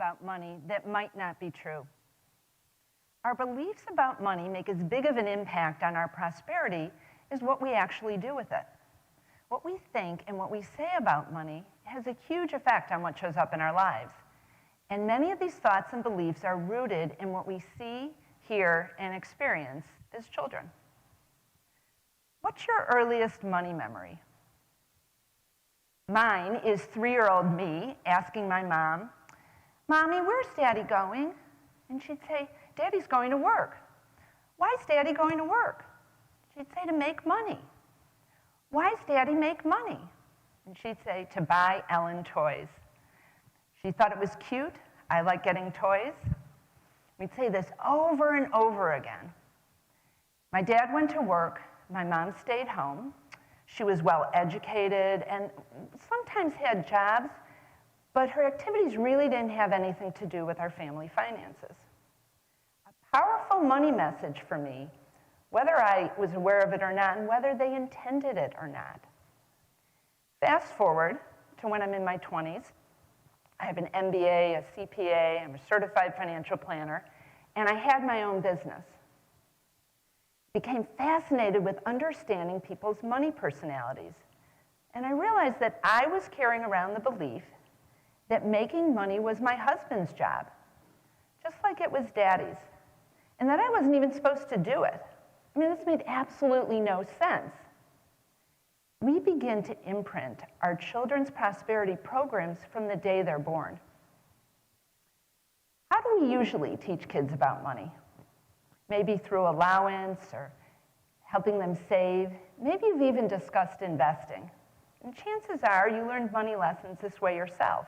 about money that might not be true. Our beliefs about money make as big of an impact on our prosperity as what we actually do with it. What we think and what we say about money has a huge effect on what shows up in our lives. And many of these thoughts and beliefs are rooted in what we see, hear, and experience as children. What's your earliest money memory? Mine is 3-year-old me asking my mom, "Mommy, where's Daddy going?" And she'd say, "Daddy's going to work." "Why is Daddy going to work?" She'd say, "To make money." "Why does Daddy make money?" And she'd say, "To buy Ellen toys." She thought it was cute. I like getting toys. We'd say this over and over again. My dad went to work. My mom stayed home. She was well educated and sometimes had jobs, but her activities really didn't have anything to do with our family finances. A powerful money message for me, whether I was aware of it or not, and whether they intended it or not. Fast forward to when I'm in my 20s. I have an MBA, a CPA, I'm a certified financial planner, and I had my own business. Became fascinated with understanding people's money personalities. And I realized that I was carrying around the belief that making money was my husband's job, just like it was Daddy's, and that I wasn't even supposed to do it. I mean, this made absolutely no sense. We begin to imprint our children's prosperity programs from the day they're born. How do we usually teach kids about money? Maybe through allowance or helping them save. Maybe you've even discussed investing. And chances are you learned money lessons this way yourself.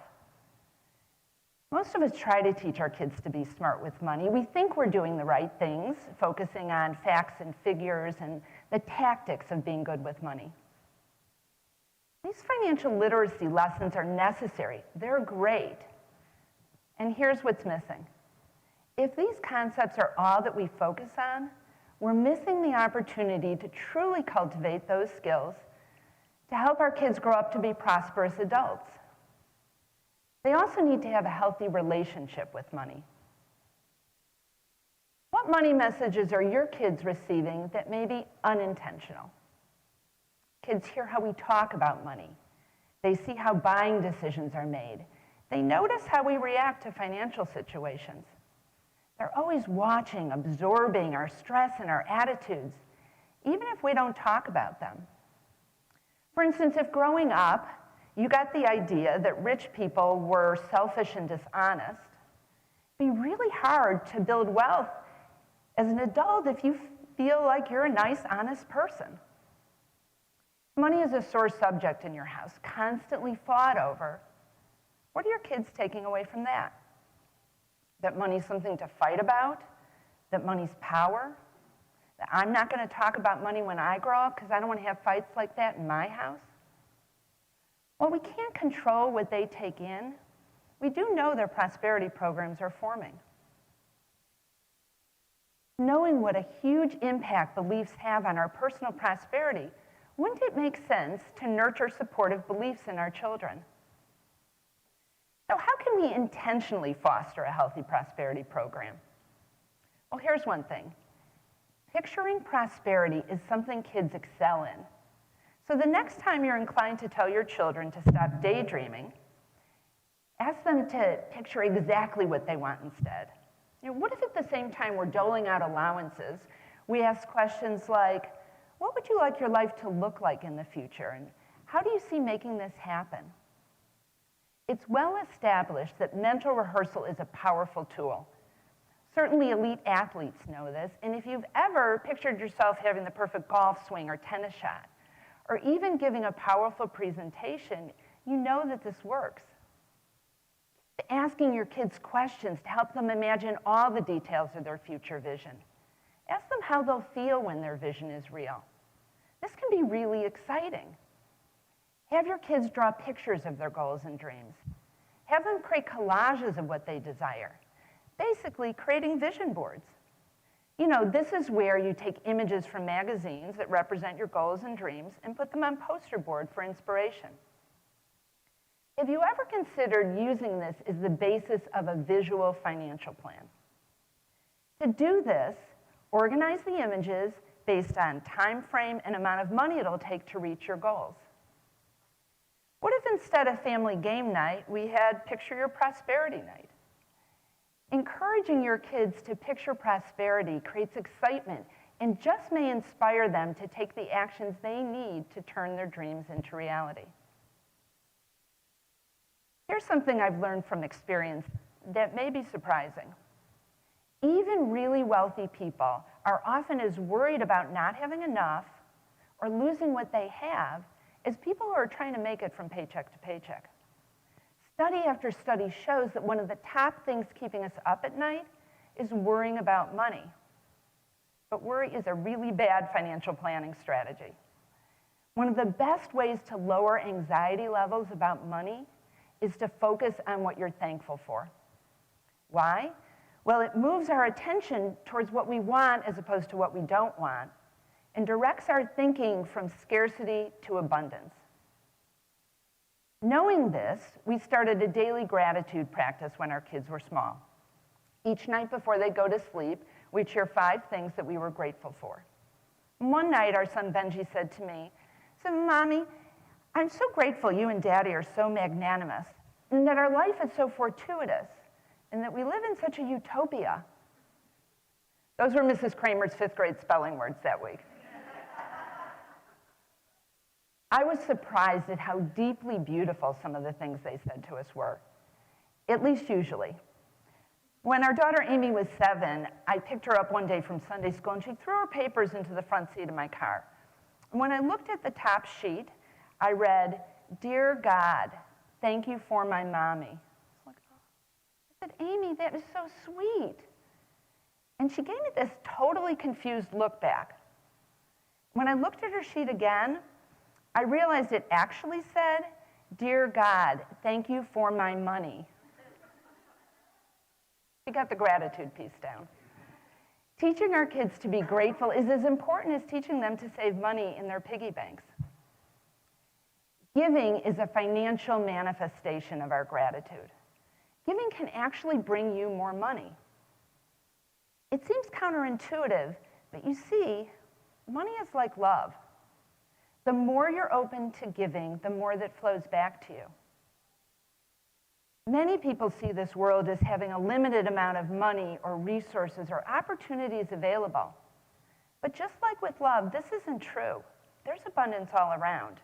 Most of us try to teach our kids to be smart with money. We think we're doing the right things, focusing on facts and figures and the tactics of being good with money. These financial literacy lessons are necessary. They're great. And here's what's missing. If these concepts are all that we focus on, we're missing the opportunity to truly cultivate those skills to help our kids grow up to be prosperous adults. They also need to have a healthy relationship with money. What money messages are your kids receiving that may be unintentional? Kids hear how we talk about money. They see how buying decisions are made. They notice how we react to financial situations. They're always watching, absorbing our stress and our attitudes, even if we don't talk about them. For instance, if growing up, you got the idea that rich people were selfish and dishonest, it'd be really hard to build wealth as an adult if you feel like you're a nice, honest person. Money is a sore subject in your house, constantly fought over. What are your kids taking away from that? That money's something to fight about? That money's power? That I'm not going to talk about money when I grow up because I don't want to have fights like that in my house? Well, we can't control what they take in. We do know their prosperity programs are forming. Knowing what a huge impact beliefs have on our personal prosperity, wouldn't it make sense to nurture supportive beliefs in our children? So how can we intentionally foster a healthy prosperity program? Well, here's one thing. Picturing prosperity is something kids excel in. So the next time you're inclined to tell your children to stop daydreaming, ask them to picture exactly what they want instead. What if at the same time we're doling out allowances, we ask questions like, what would you like your life to look like in the future? And how do you see making this happen? It's well established that mental rehearsal is a powerful tool. Certainly elite athletes know this, and if you've ever pictured yourself having the perfect golf swing or tennis shot, or even giving a powerful presentation, you know that this works. Asking your kids questions to help them imagine all the details of their future vision. Ask them how they'll feel when their vision is real. This can be really exciting. Have your kids draw pictures of their goals and dreams. Have them create collages of what they desire. Basically, creating vision boards. This is where you take images from magazines that represent your goals and dreams and put them on poster board for inspiration. Have you ever considered using this as the basis of a visual financial plan? To do this, organize the images based on time frame and amount of money it'll take to reach your goals. What if instead of family game night, we had Picture Your Prosperity night? Encouraging your kids to picture prosperity creates excitement and just may inspire them to take the actions they need to turn their dreams into reality. Here's something I've learned from experience that may be surprising. Even really wealthy people are often as worried about not having enough or losing what they have as people who are trying to make it from paycheck to paycheck. Study after study shows that one of the top things keeping us up at night is worrying about money. But worry is a really bad financial planning strategy. One of the best ways to lower anxiety levels about money is to focus on what you're thankful for. Why? Well, it moves our attention towards what we want as opposed to what we don't want, and directs our thinking from scarcity to abundance. Knowing this, we started a daily gratitude practice when our kids were small. Each night before they go to sleep, we'd share 5 things that we were grateful for. One night, our son Benji said to me, "Mommy, I'm so grateful you and Daddy are so magnanimous, and that our life is so fortuitous, and that we live in such a utopia." Those were Mrs. Kramer's 5th grade spelling words that week. I was surprised at how deeply beautiful some of the things they said to us were, at least usually. When our daughter Amy was 7, I picked her up one day from Sunday school and she threw her papers into the front seat of my car. And when I looked at the top sheet, I read, "Dear God, thank you for my mommy." I said, "Amy, that is so sweet." And she gave me this totally confused look back. When I looked at her sheet again, I realized it actually said, "Dear God, thank you for my money." We got the gratitude piece down. Teaching our kids to be grateful is as important as teaching them to save money in their piggy banks. Giving is a financial manifestation of our gratitude. Giving can actually bring you more money. It seems counterintuitive, but you see, money is like love. The more you're open to giving, the more that flows back to you. Many people see this world as having a limited amount of money or resources or opportunities available. But just like with love, this isn't true. There's abundance all around.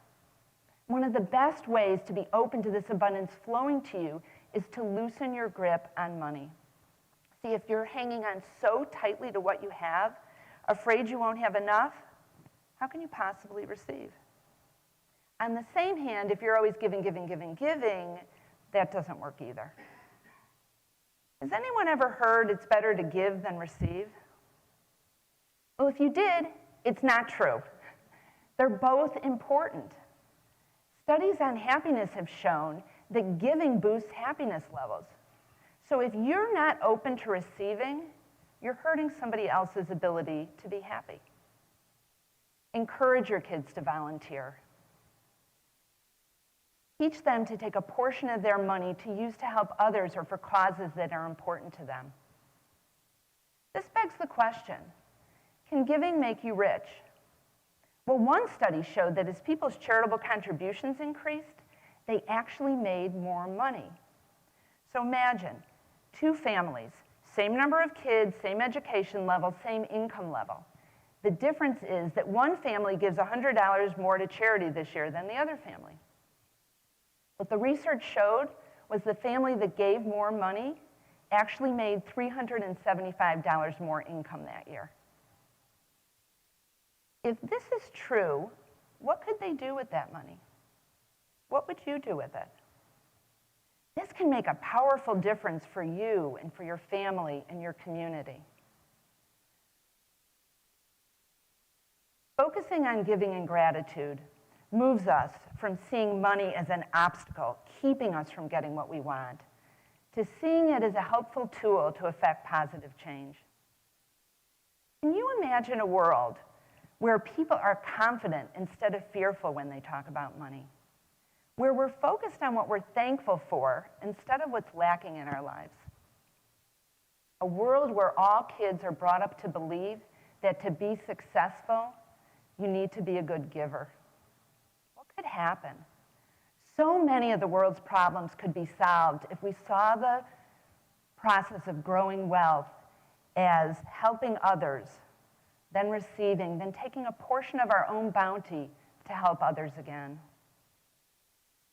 One of the best ways to be open to this abundance flowing to you is to loosen your grip on money. See, if you're hanging on so tightly to what you have, afraid you won't have enough, how can you possibly receive? On the same hand, if you're always giving, that doesn't work either. Has anyone ever heard it's better to give than receive? Well, if you did, it's not true. They're both important. Studies on happiness have shown that giving boosts happiness levels. So if you're not open to receiving, you're hurting somebody else's ability to be happy. Encourage your kids to volunteer. Teach them to take a portion of their money to use to help others or for causes that are important to them. This begs the question, can giving make you rich? Well, one study showed that as people's charitable contributions increased, they actually made more money. So imagine 2 families, same number of kids, same education level, same income level. The difference is that one family gives $100 more to charity this year than the other family. What the research showed was the family that gave more money actually made $375 more income that year. If this is true, what could they do with that money? What would you do with it? This can make a powerful difference for you and for your family and your community. Focusing on giving and gratitude moves us from seeing money as an obstacle, keeping us from getting what we want, to seeing it as a helpful tool to effect positive change. Can you imagine a world where people are confident instead of fearful when they talk about money? where we're focused on what we're thankful for instead of what's lacking in our lives. A world where all kids are brought up to believe that to be successful, you need to be a good giver. What could happen? So many of the world's problems could be solved if we saw the process of growing wealth as helping others, then receiving, then taking a portion of our own bounty to help others again.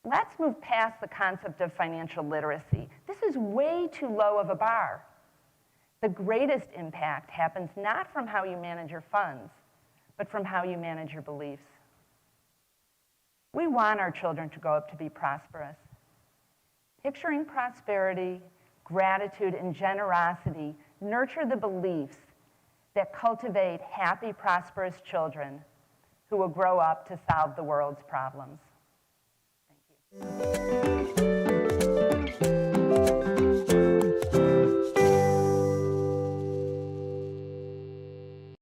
Let's move past the concept of financial literacy. This is way too low of a bar. The greatest impact happens not from how you manage your funds, but from how you manage your beliefs. We want our children to grow up to be prosperous. Picturing prosperity, gratitude, and generosity nurture the beliefs that cultivate happy, prosperous children who will grow up to solve the world's problems. Thank you.